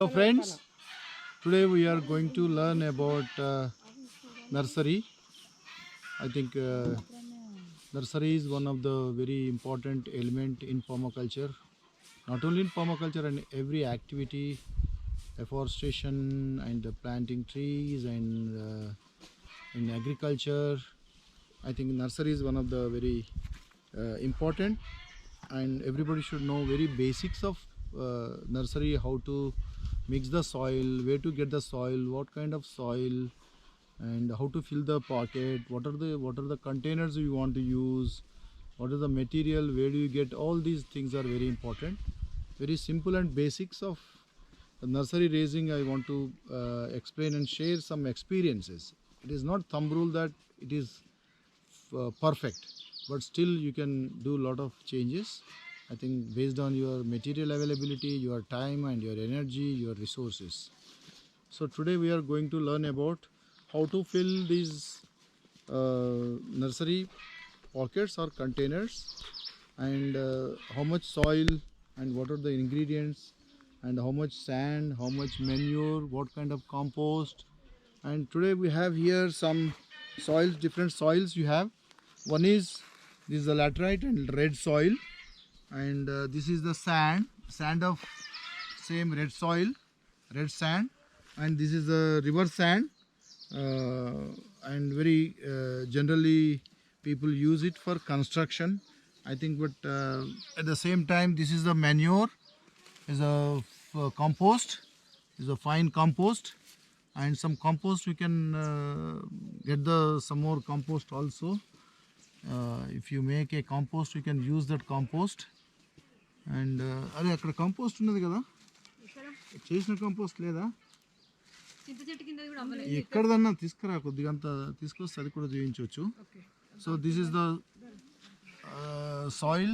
Hello friends, today we are going to learn about nursery. I think nursery is one of the very important element in permaculture. Not only in permaculture and every activity, afforestation and planting trees and in agriculture. I think nursery is one of the very important, and everybody should know very basics of nursery, how to mix the soil, where to get the soil, what kind of soil, and how to fill the pocket, what are the containers you want to use, what is the material, where do you get. All these things are very important, very simple and basics of nursery raising. I want to explain and share some experiences. It is not thumb rule that it is perfect, but still you can do a lot of changes. I think based on your material availability, your time and your energy, your resources. So today we are going to learn about how to fill these nursery pockets or containers, and how much soil and what are the ingredients, and how much sand, how much manure, what kind of compost. And today we have here some soils, different soils you have. One is, this is the laterite and red soil, and this is the sand of same red soil, red sand, and this is the river sand, and very generally people use it for construction, I think. But at the same time, this is the manure, is a compost, is a fine compost, and some compost we can get the some more compost also. If you make a compost, you can use that compost. And అదే అక్కడ compost ఉన్నది కదా, చేసిన compost లేదా, ఎక్కడదన్నా తీసుకురా, కొద్దిగా అంత తీసుకొస్తే అది కూడా చూపించవచ్చు. So this is the soil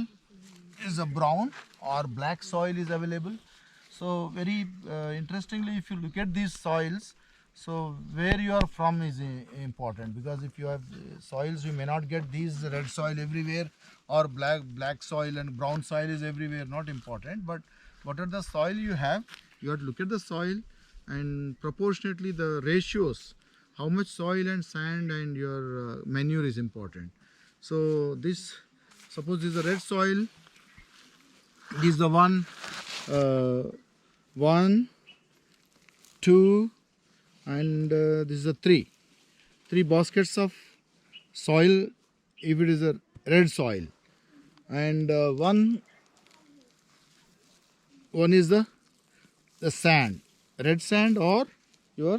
is a brown or black soil is available. So very interestingly, if you look at these soils, so where you are from is important, because if you have soils, you may not get these red soil everywhere, or black soil and brown soil is everywhere, not important. But what are the soil you have, you have to look at the soil, and proportionately the ratios, how much soil and sand and your manure is important. So this, suppose this is a red soil, this is the one, two, and this is a three baskets of soil if it is a red soil. And one is the sand, red sand, or your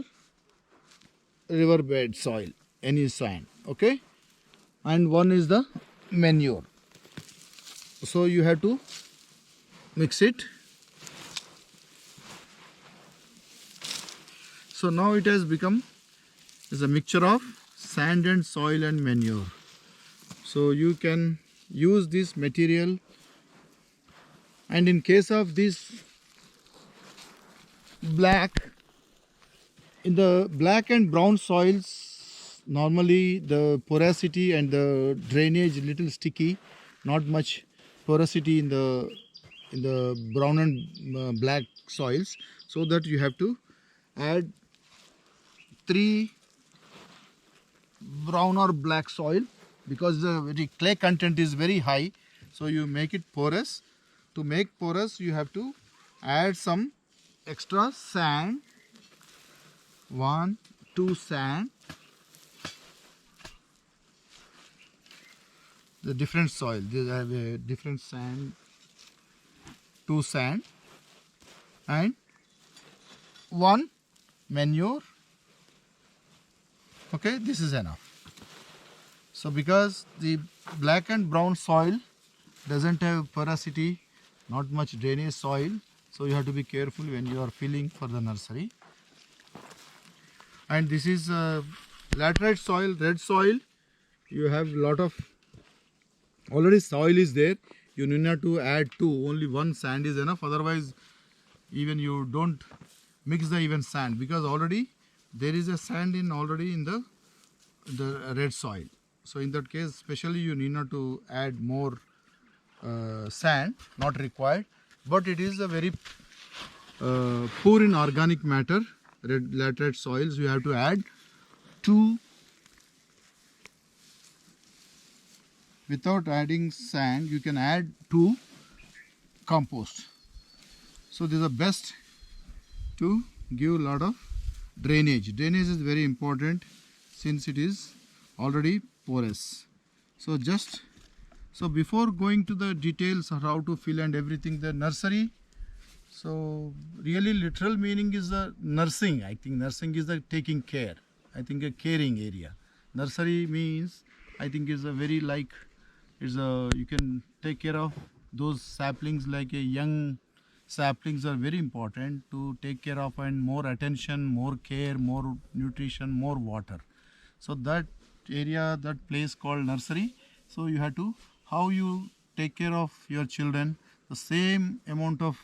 riverbed soil, any sand, okay. And one is the manure. So you have to mix it. So now it has become is a mixture of sand and soil and manure. So you can use this material, and in case of this in the black and brown soils, normally the porosity and the drainage little sticky, not much porosity in the brown and black soils. So that you have to add 3 brown or black soil, because the clay content is very high. So you make it porous. To make porous, you have to add some extra sand, 1, 2 sand, the different soil, these have a different sand, 2 sand, and 1 manure. Okay, this is enough. So because the black and brown soil doesn't have porosity, not much drainage soil, so you have to be careful when you are filling for the nursery. And this is laterite soil, red soil. You have lot of already soil is there, you need not to add 2, only 1 sand is enough. Otherwise, even you don't mix the even sand, because already there is a sand already in the red soil. So in that case, especially, you need not to add more sand, not required. But it is a very poor in organic matter, laterite soils, you have to add 2, without adding sand, you can add 2 compost. So this is the best to give a lot of drainage. Drainage is very important since it is already porous. So before going to the details of how to fill and everything, the nursery, so really literal meaning is the nursing. I think nursing is the taking care. I think a caring area. Nursery means, I think is a very like, you can take care of those saplings, like a young saplings are very important to take care of, and more attention, more care, more nutrition, more water. So that area, that place called nursery. So you have to, how you take care of your children, the same amount of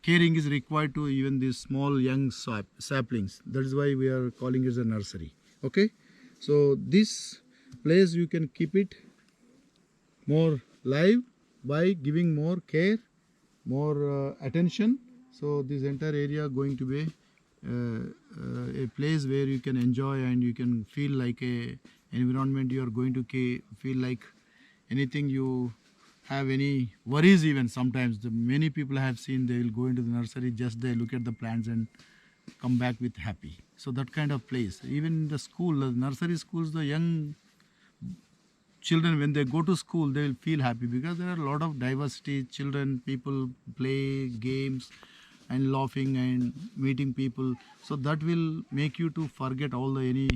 caring is required to even these small young saplings. That is why we are calling it a nursery. Okay, so this place you can keep it more live by giving more care, more attention. So this entire area going to be a place where you can enjoy and you can feel like a environment. You are going to feel like anything you have any worries. Even sometimes many people I have seen, they will go into the nursery, just they look at the plants and come back with happy. So that kind of place. Even the school, the nursery schools, the young children, when they go to school, they will feel happy because there are a lot of diversity. Children, people play games and laughing and meeting people. So that will make you to forget all the any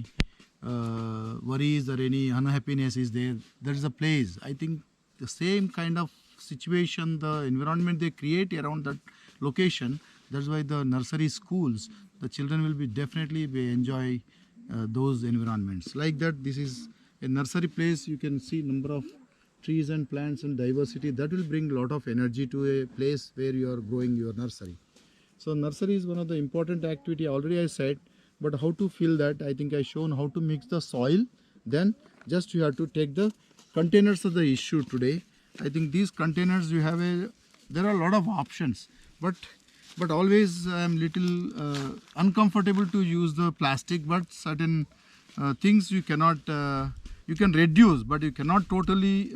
worries or any unhappiness is there. There is a place. I think the same kind of situation, the environment they create around that location. That's why the nursery schools, the children will be definitely enjoy those environments. Like that, this is a nursery place. You can see number of trees and plants and diversity. That will bring a lot of energy to a place where you are growing your nursery. So nursery is one of the important activity. Already I said, but how to fill that? I think I shown how to mix the soil. Then just you have to take the containers of the issue today. I think these containers you have there are a lot of options, but always I am little uncomfortable to use the plastic. But certain things you cannot you can reduce, but you cannot totally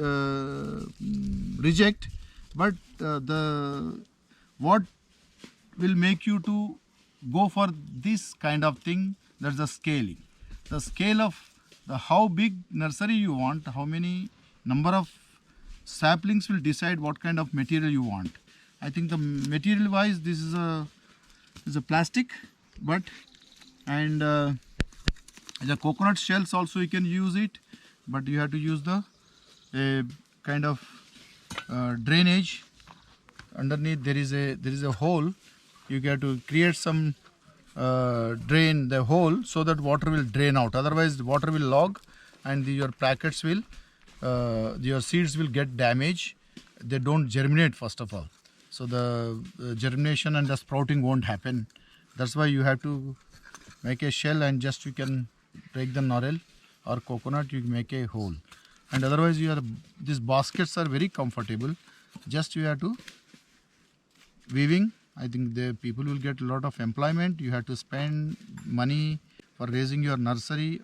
reject. But what will make you to go for this kind of thing, that's the scaling. The scale of the how big nursery you want, how many number of saplings will decide what kind of material you want. I think the material wise, this is a plastic, but and the coconut shells also you can use it, but you have to use the kind of drainage. Underneath there is a hole. You have to create some drain the hole so that water will drain out. Otherwise the water will log and your packets will your seeds will get damaged. They don't germinate first of all. So the germination and the sprouting won't happen. That's why you have to make a shell and just you can break the laurel or coconut, you make a hole. And otherwise these baskets are very comfortable. Just you have to weaving. I think the people will get a lot of employment. You have to spend money for raising your nursery.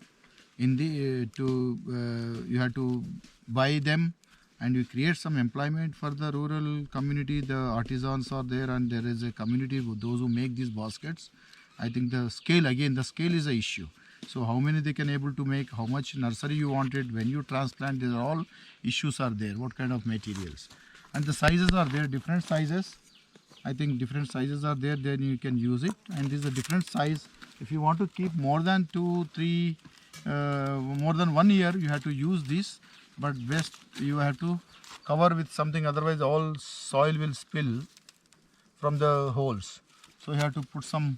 In the you have to buy them, and you create some employment for the rural community. The artisans are there, and there is a community with those who make these baskets. I think the scale is a issue. So how many they can able to make, how much nursery you wanted, when you transplant, these are all issues are there. What kind of materials, and the sizes are there, different sizes. I think different sizes are there, then you can use it. And this is a different size. If you want to keep more than 2, 3, more than 1 year, you have to use this. But best you have to cover with something, otherwise all soil will spill from the holes. So you have to put some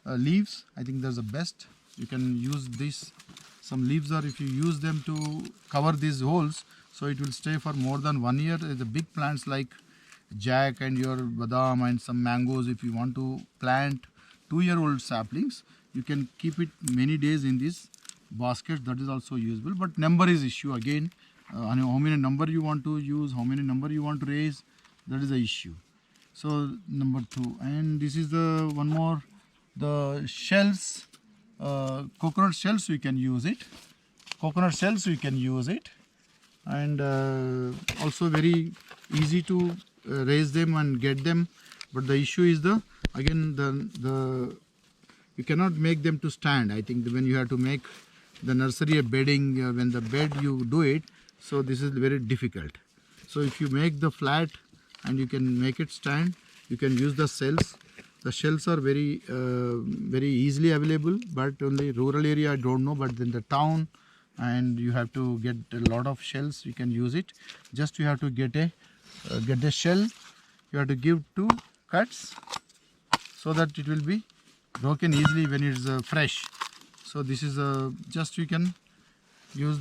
leaves. I think that's the best. You can use this. Some leaves are, if you use them to cover these holes, so it will stay for more than 1 year. The big plants like jack and your badam and some mangoes, if you want to plant 2-year-old saplings, you can keep it many days in this basket. That is also usable. But number is issue again. How many number you want to use, how many number you want to raise, that is the issue. So number 2, and this is the one more, the shells, coconut shells we can use it. Coconut shells we can use it, and also very easy to raise them and get them. But the issue is the again the you cannot make them to stand. I think when you have to make the nursery a bedding, when the bed you do it, so this is very difficult. So if you make the flat and you can make it stand, you can use the shells. The shells are very very easily available, but only rural area I don't know, but in the town and you have to get a lot of shells, you can use it. Just you have to get the shell, you have to give 2 cuts so that it will be broken easily when it's fresh. So this is just you can use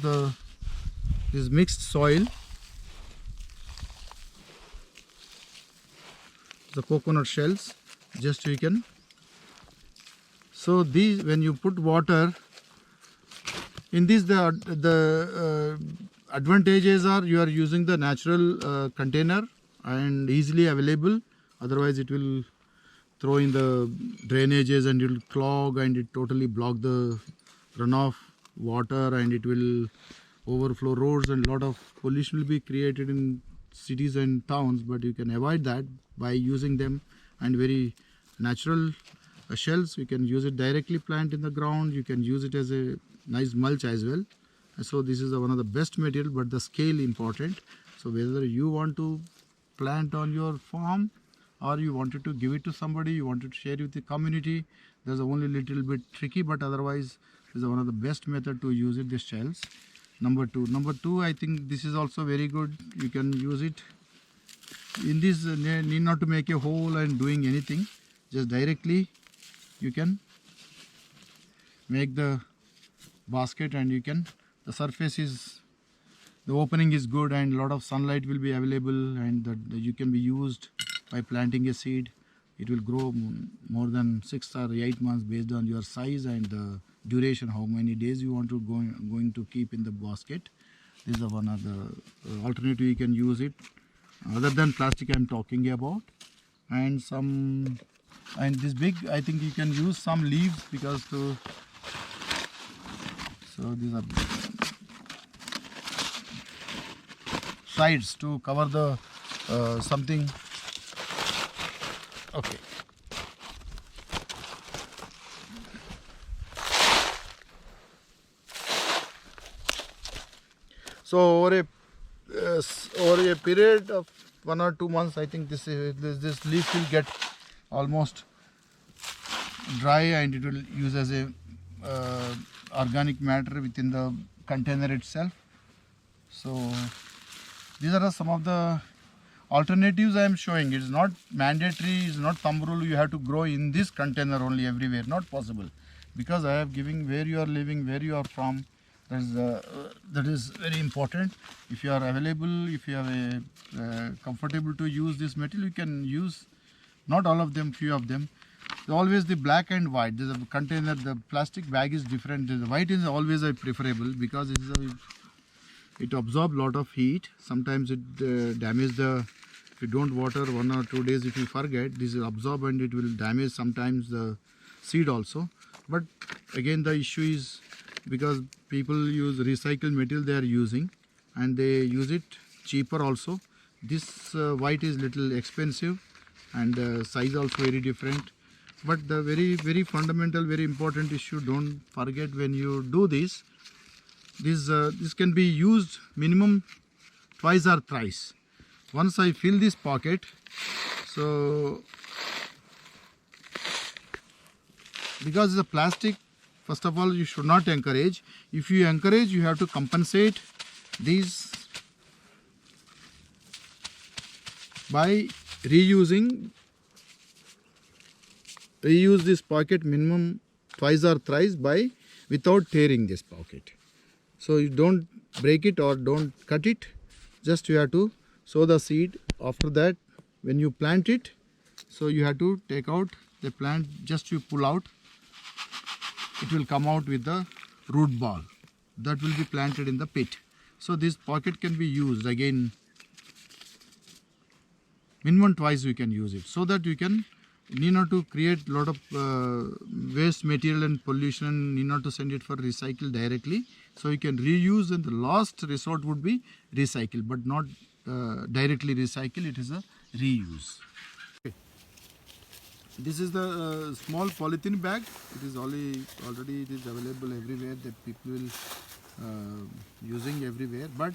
this mixed soil, the coconut shells, just you can. So these, when you put water in this, the advantages are you are using the natural container and easily available. Otherwise it will throw in the drainages and it will clog and it totally block the runoff water, and it will overflow roads and lot of pollution will be created in cities and towns. But you can avoid that by using them, and very natural shells. You can use it directly plant in the ground. You can use it as a nice mulch as well. So this is one of the best material, but the scale important. So whether you want to plant on your farm or you wanted to give it to somebody, you wanted to share it with the community, there's only little bit tricky, but otherwise this is one of the best method to use it, the shells. Number two, I think this is also very good. You can use it in this, need not to make a hole and doing anything, just directly you can make the basket, and you can, the surface is, the opening is good and a lot of sunlight will be available, and you can be used by planting a seed. It will grow more than 6 or 8 months based on your size and the duration, how many days you want to going to keep in the basket. This is one of the alternative you can use it, other than plastic I'm talking about. And some, and this big, I think you can use some leaves, because so these are sides to cover the something. Okay. So over a period of 1 or 2 months, I think this leaf will get almost dry, and it will use as a organic matter within the container itself. So these are some of the alternatives I am showing. It is not mandatory, it is not thumb rule you have to grow in this container only everywhere, not possible, because I have given where you are living, where you are from. That is very important. If you are available, if you are comfortable to use this material, you can use, not all of them, few of them. Always the black and white. There's a container, the plastic bag is different. The white is always preferable, because it absorbs a lot of heat. Sometimes it damages the, if you don't water 1 or 2 days, if you forget, this is absorb and it will damage sometimes the seed also. But again, the issue is because people use recycled material they are using, and they use it cheaper also. This white is little expensive, and size also very different. But the very fundamental, very important issue, don't forget when you do this, this can be used minimum twice or thrice. Once I fill this pocket, so because it's a plastic, first of all you should not encourage. If you encourage, you have to compensate these by reuse this pocket minimum twice or thrice by without tearing this pocket. So you don't break it or don't cut it, just you have to sow the seed. After that, when you plant it, so you have to take out the plant, just you pull out, it will come out with the root ball that will be planted in the pit. So this pocket can be used again minimum twice you can use it, so that you can need not to create lot of waste material and pollution, need not to send it for recycle directly. So you can reuse, and the last resort would be recycle, but not directly recycle. It is a reuse. Okay. This is the small polythene bag. It is already it is available everywhere. That people will using everywhere. But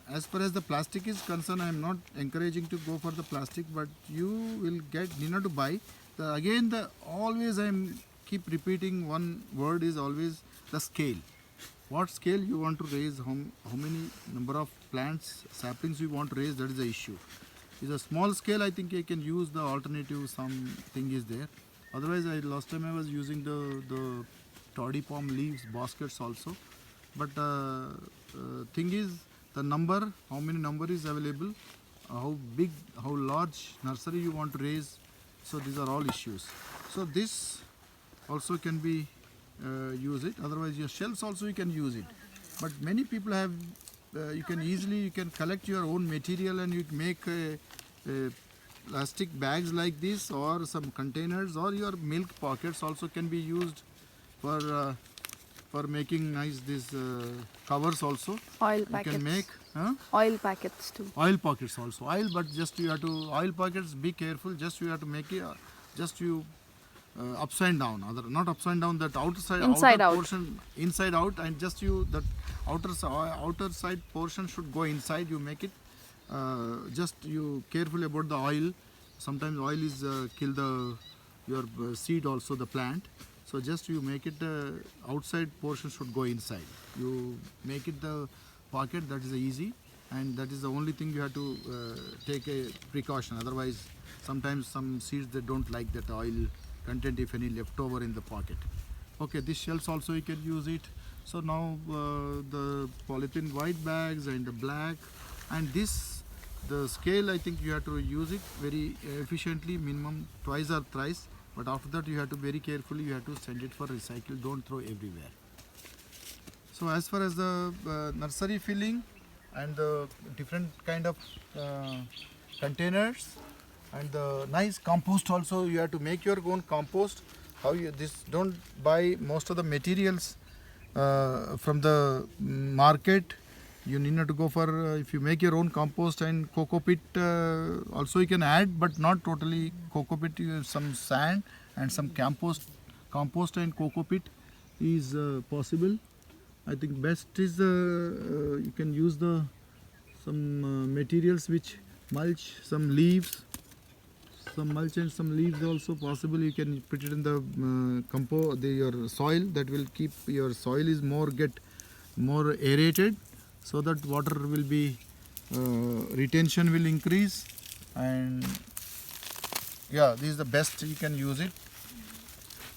as far as the plastic is concerned, I am not encouraging to go for the plastic, but you will need not to buy. Again, the always I am keep repeating one word is always the scale. What scale you want to raise, how many number of plants, saplings you want to raise, that is the issue. Is a small scale, I think I can use the alternative, something is there. Otherwise, last time I was using the toddy palm leaves baskets also. But thing is, the number, how many number is available, how big, how large nursery you want to raise. So these are all issues. So this also can be use it. Otherwise, your shells also you can use it. But many people have, you can collect your own material and you make plastic bags like this, or some containers, or your milk pockets also can be used for making nice this covers also. Oil packets. You can make oil packets too. Oil pockets also. Oil, but just you have to, oil pockets, be careful. Just you have to make it, just you upside down, not upside down, that Inside outer out. portion inside out, and just you that outer side portion should go inside. You make it. Just you careful about the oil. Sometimes oil is kill your seed also, the plant. So just you make it outside portion should go inside. You make it the pocket, that is easy, and that is the only thing you have to take a precaution. Otherwise, sometimes some seeds they don't like that oil content, if any left over in the pocket. Okay, these shells also you can use it. So now the polythene white bags and the black, and this the scale, I think you have to use it very efficiently, minimum twice or thrice. But after that you have to very carefully, you have to send it for recycle, don't throw everywhere. So as far as the nursery filling and the different kind of containers and the nice compost also, you have to make your own compost. How you don't buy most of the materials from the market. You need not to go for if you make your own compost, and cocoa pit also you can add, but not totally cocoa pit. Some sand and some compost and cocoa pit is possible. I think best is you can use some materials which mulch, some leaves, some mulch and some leaves also possible. You can put it in the your soil. That will keep your soil is get more aerated, so that water will be retention will increase. And yeah, this is the best you can use it.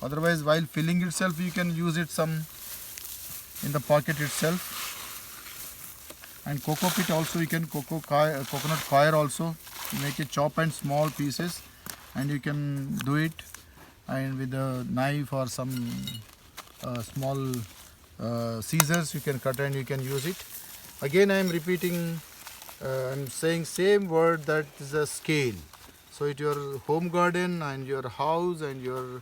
Otherwise, while filling itself, you can use it some in the pocket itself. And cocoa pit also, you can coconut coir also, make it chop and small pieces, and you can do it, and with a knife or some small scissors you can cut and you can use it. Again, I am repeating, I am saying same word, that is a scale. So at your home garden and your house and your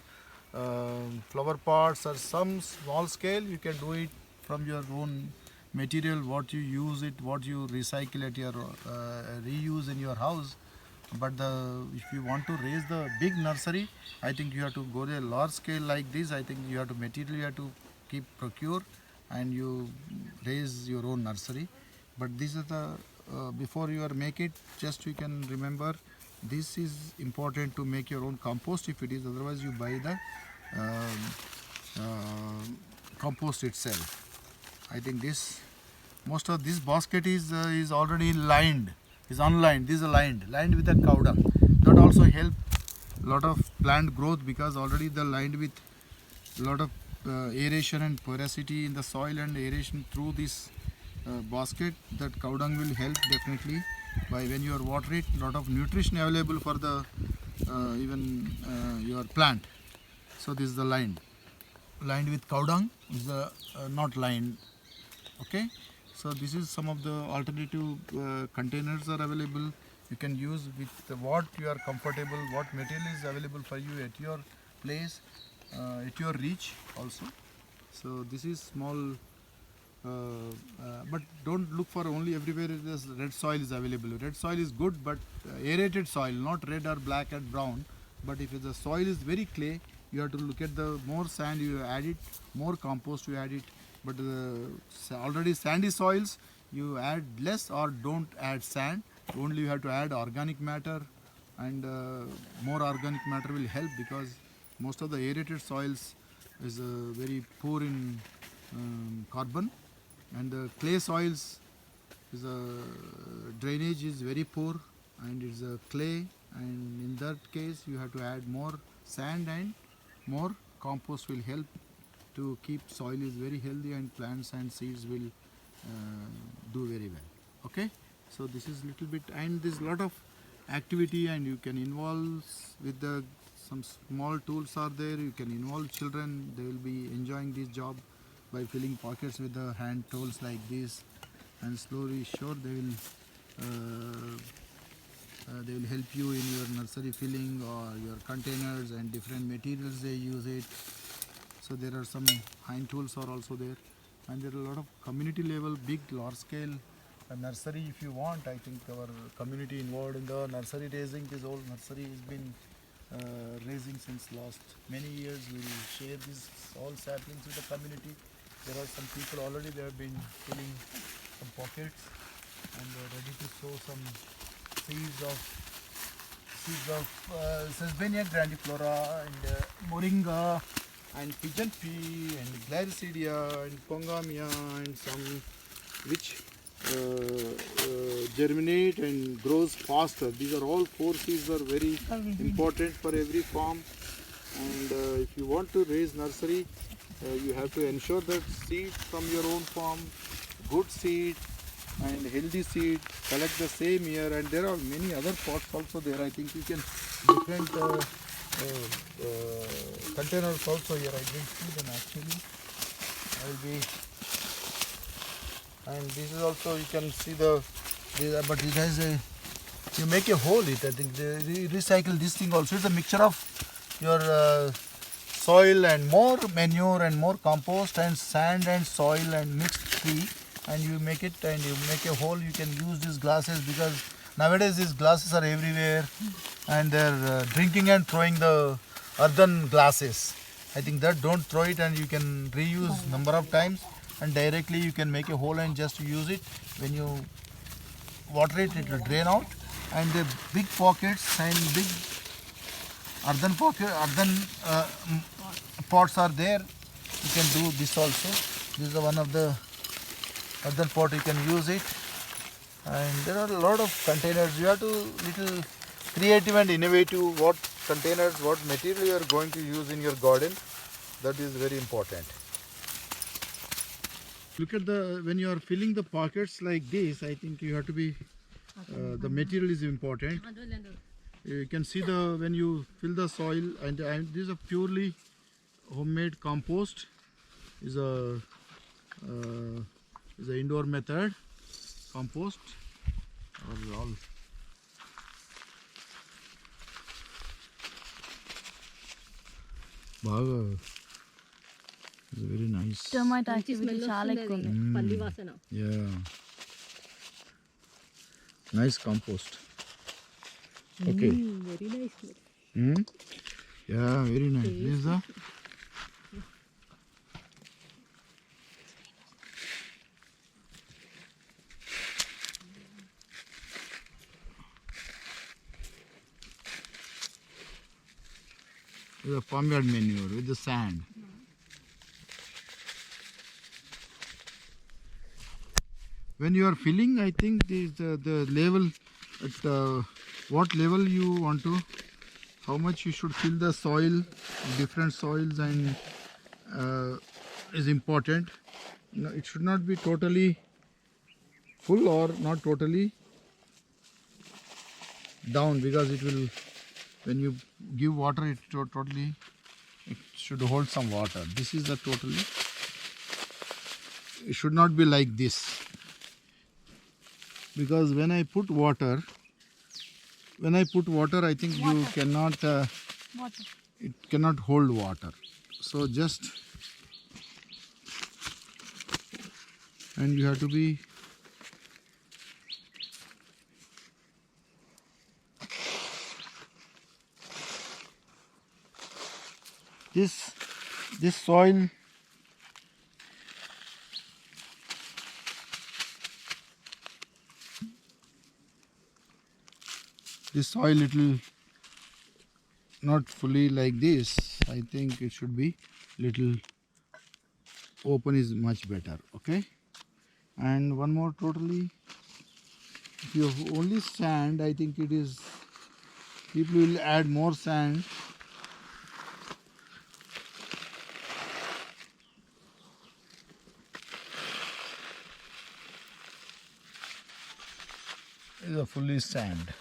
flower pots or some small scale, you can do it from your own material, what you use it, what you recycle at your reuse in your house. But if you want to raise the big nursery, I think you have to go to a large scale like this. I think you have to material, you have to procure, and you raise your own nursery. But this is the before you make it, just you can remember, this is important to make your own compost if it is. Otherwise, you buy the compost itself. I think most of this basket is already lined, is unlined. This is lined with the cow dung. That also help lot of plant growth, because already the lined with lot of aeration and porosity in the soil and aeration through this basket. That cow dung will help definitely. By when you are water it, lot of nutrition available for the even your plant. So this is the lined with cow dung, is the not lined. Okay, so this is some of the alternative containers are available. You can use with what you are comfortable, what material is available for you at your place, at your reach also. So this is small, but don't look for only everywhere this red soil is available. Red soil is good, but aerated soil, not red or black and brown. But if the soil is very clay, you have to look at the more sand you add it, more compost you add it. But already sandy soils, you add less or don't add sand. Only you have to add organic matter, and more organic matter will help, because most of the aerated soils is very poor in carbon, and the clay soils is drainage is very poor, and it's a clay, and in that case you have to add more sand, and more compost will help to keep soil is very healthy, and plants and seeds will do very well. Okay, so this is little bit, and there's lot of activity, and you can involve with the some small tools are there. You can involve children, they will be enjoying this job by filling pockets with the hand tools like this, and slowly sure they will help you in your nursery filling or your containers, and different materials they use it. So there are some hand tools are also there, and there are a lot of community level, big, large scale nursery if you want. I think our community involved in the nursery raising, this whole nursery has been raising since last many years. We will share these all saplings with the community. There are some people already, they have been filling some pockets, and they are ready to sow some seeds of Sesbania grandiflora, and moringa, and pigeon pea, and gliricidia, and pongamia, and some which germinate and grows faster. These are all 4 seeds are very important for every farm, and if you want to raise nursery, you have to ensure that seeds from your own farm, good seed and healthy seed, collect the same year. And there are many other pots also there. I think you can different containers also here. I didn't see them actually. I will be, and this is also, you can see but it has a, you make a hole it. I think they recycle this thing also. It's a mixture of your soil and more manure and more compost and sand and soil and mixed tree, and you make it, and you make a hole. You can use these glasses, because nowadays these glasses are everywhere, and they're drinking and throwing the earthen glasses. I think that don't throw it, and you can reuse number of times, and directly you can make a hole and just use it. When you water it, it will drain out. And the big pockets and big earthen pots are there. You can do this also. This is one of the earthen pot, you can use it. And there are a lot of containers. You have to little creative and innovative, what containers, what material you are going to use in your garden. That is very important. Look at when you are filling the pockets like this, I think you have to be, the material is important. You can see when you fill the soil, and this is a purely homemade compost. Is a indoor method compost. All baga. It's very nice. Termite activity చాలా ఎక్కువ ఉంది. పల్లి వాసన. Yeah. Nice compost. Okay. Very nice. Yeah, very nice. This is the farmyard manure with the sand. When you are filling, I think the level, at what level you want to, how much you should fill the soil, different soils, and is important. No, it should not be totally full or not totally down, because it will, when you give water, it totally, it should hold some water. This is the totally, it should not be like this, because when I put water, when I put water, I think you cannot, Water. it cannot hold water. So just, and you have to be, this soil, it will not fully like this. I think it should be little open is much better. Okay, and one more totally. If you have only sand, I think it is, people will add more sand. Is a fully sand.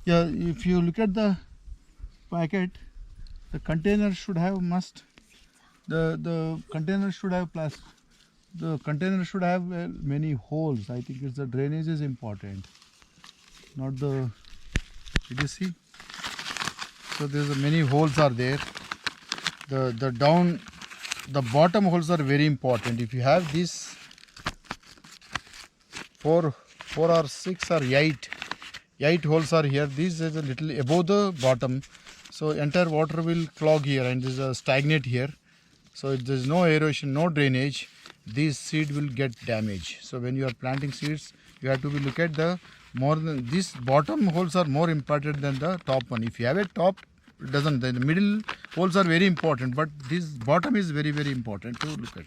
Yeah, if you look at the packet, the container should have the container should have the container should have many holes. I think it's the drainage is important, not the. Did you see? So there's many holes are there. The bottom holes are very important. If you have this four or six or eight holes are here. This is a little above the bottom, so entire water will clog here and there is a stagnate here. So if there is no aeration, no drainage, this seed will get damaged. So when you are planting seeds, you have to be look at the more than these bottom holes are more important than the top one. If you have a top, it doesn't. The middle holes are very important, but this bottom is very important to look at.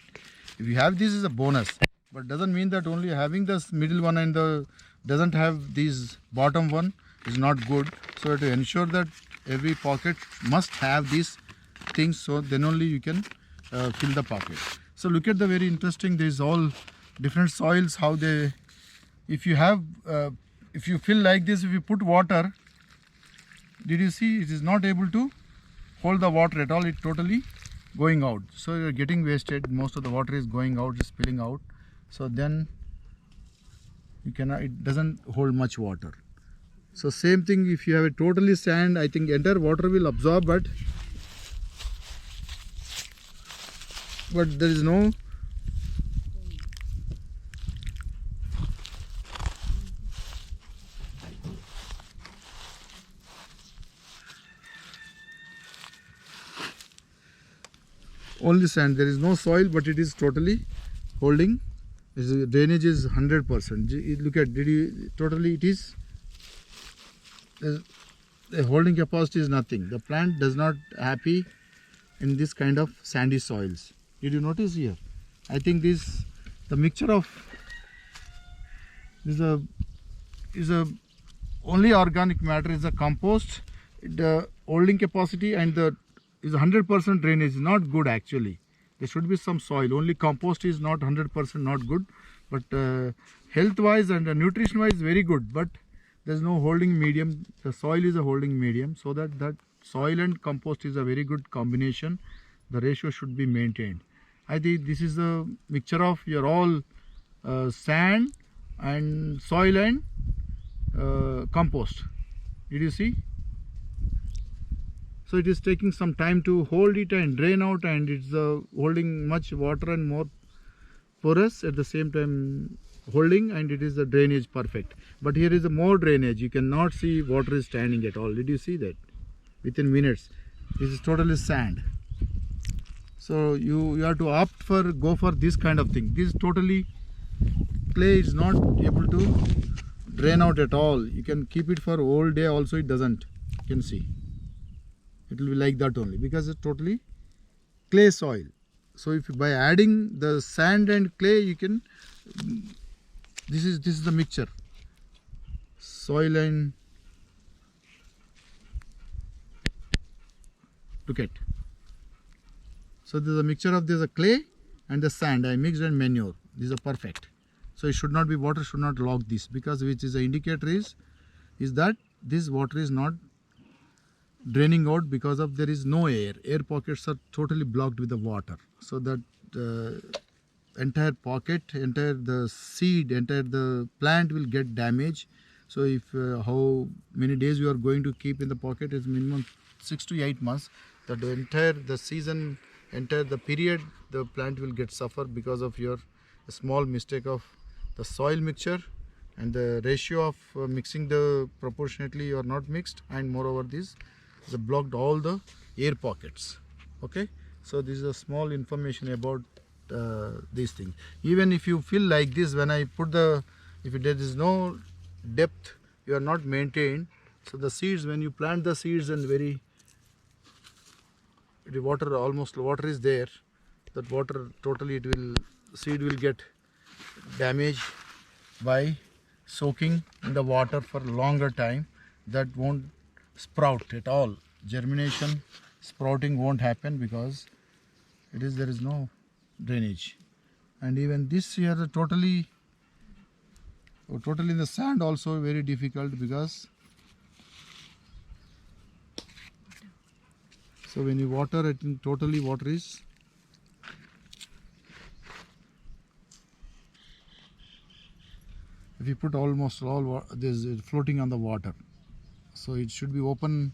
If you have this is a bonus, but doesn't mean that only having this middle one and the doesn't have these bottom one is not good. So to ensure that every pocket must have these things, so then only you can fill the pocket. So look at the very interesting. There is all different soils. How they, if you have, if you fill like this, if you put water, did you see it is not able to hold the water at all? It totally going out. So you are getting wasted. Most of the water is going out, is spilling out. So then you cannot, it doesn't hold much water. So same thing if you have a totally sand, I think entire water will absorb, but there is no only sand, there is no soil, but it is totally holding. Drainage is 100%. Look at, did you totally, it is the holding capacity is nothing. The plant does not happy in this kind of sandy soils. Did you notice here? I think this, the mixture of is a only organic matter is a compost. The holding capacity and the is 100% drainage is not good actually. There should be some soil. Only compost is not 100% not good, but health wise and nutrition wise very good. But there is no holding medium. The soil is a holding medium, so that soil and compost is a very good combination. The ratio should be maintained. I think this is a mixture of your all sand and soil and compost. Did you see? So it is taking some time to hold it and drain out, and it's holding much water and more porous at the same time holding, and it is the drainage perfect. But here is a more drainage. You cannot see water is standing at all. Did you see that? Within minutes, this is totally sand. So you have to opt for go for this kind of thing. This totally clay is not able to drain out at all. You can keep it for whole day also, it doesn't. You can see it will be like that only because it's totally clay soil. So if by adding the sand and clay, you can, this is the mixture, soil and, look at, So there's a mixture of there's a clay and the sand I mixed and manure. These are perfect. So it should not be, water should not log this, because which is the indicator is that this water is not draining out because of there is no air. Air pockets are totally blocked with the water. So that entire pocket, entire the seed, entire the plant will get damaged. So if how many days you are going to keep in the pocket is minimum 6 to 8 months. That the entire the season, entire the period, the plant will get suffer because of your small mistake of the soil mixture and the ratio of mixing the proportionately or not mixed, and moreover this the blocked all the air pockets. Okay, so this is a small information about these things. Even if you feel like this, when I put the, if there is no depth, you are not maintained, so the seeds, when you plant the seeds and very the water, almost water is there, that water totally it will, seed will get damaged by soaking in the water for longer time. That won't sprout at all. Germination, sprouting won't happen because it is, there is no drainage. And even this here totally in the sand also very difficult, because so when you water it, totally water is if you put almost all this floating on the water, so it should be open.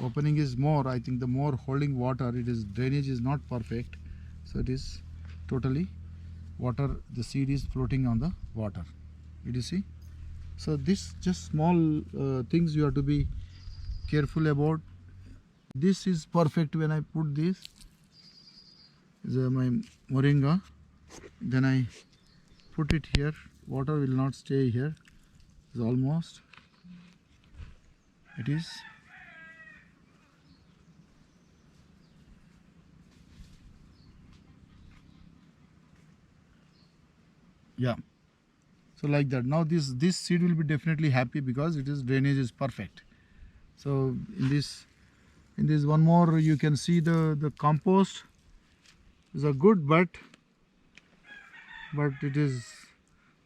Opening is more, I think the more holding water it is, drainage is not perfect, so it is totally water, the seed is floating on the water. Did you see? So this just small things you have to be careful about. This is perfect. When I put this my moringa, then I put it here, water will not stay here. It's almost, it is yeah, so like that. Now this seed will be definitely happy because it is, drainage is perfect. So in this one more you can see the compost is a good, but it is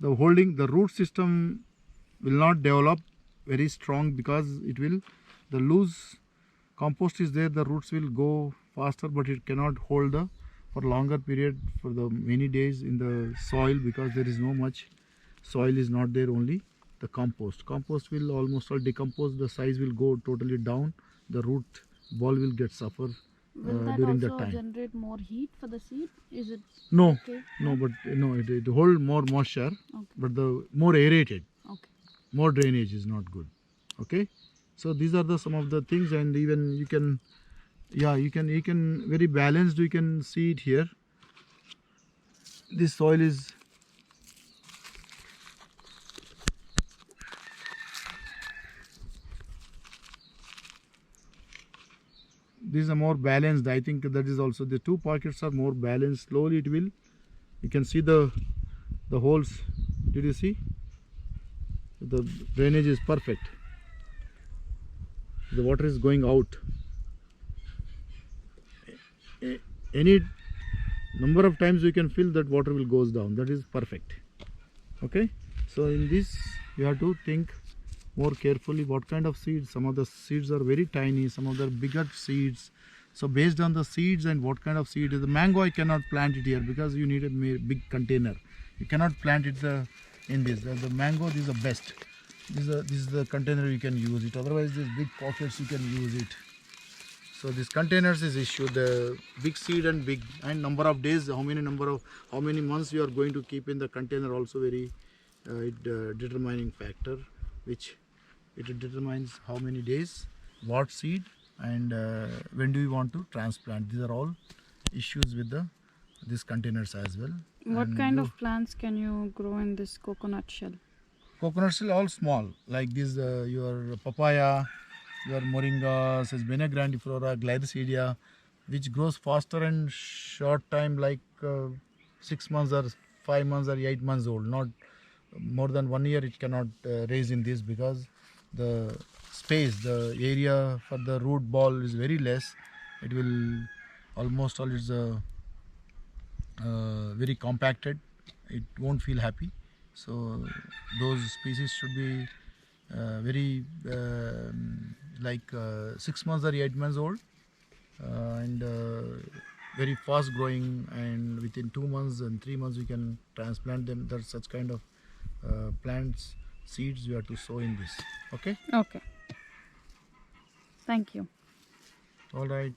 the holding, the root system will not develop very strong, because it will, the loose compost is there, the roots will go faster, but it cannot hold the for longer period for the many days in the soil, because there is no much soil is not there, only the compost will almost all decompose, the size will go totally down, the root ball will get suffer Will that during also that time. generate more heat for the seed? Is it No, okay? no, but no, it hold more moisture, Okay. but the more aerated, Okay. more drainage is not good. Okay, so these are the some of the things, and even you can, yeah, you can very balanced, you can see it here. This soil is these are more balanced. I think that is also, the two pockets are more balanced. Slowly it will, you can see the holes. Did you see? The drainage is perfect. The water is going out. Any number of times you can feel that water will goes down. That is perfect. Okay, so in this you have to think more carefully what kind of seeds. Some of the seeds are very tiny, some of the bigger seeds. So based on the seeds and what kind of seed, the mango I cannot plant it here because you need a big container. You cannot plant it in this. The mango, this is the best. This is the container you can use it. Otherwise, these big pockets you can use it. So this containers is issue. The big seed and big and number of days, how many months you are going to keep in the container also very determining factor, which it determines how many days, what seed, and when do you want to transplant. These are all issues with these containers as well. What And kind of plants can you grow in this coconut shell? coconut shell all small, like this your papaya, your moringa, Sesbania grandiflora, glycidia, which grows faster and short time, like 6 months or 5 months or 8 months old. Not more than 1 year it cannot raise in this, because the space, the area for the root ball is very less. It will almost all it's very compacted. It won't feel happy. So those species should be very like 6 months or 8 months old, and very fast growing, and within 2 months and 3 months we can transplant them. There's such kind of plants, seeds we have to sow in this. Okay, Okay. Thank you. all right.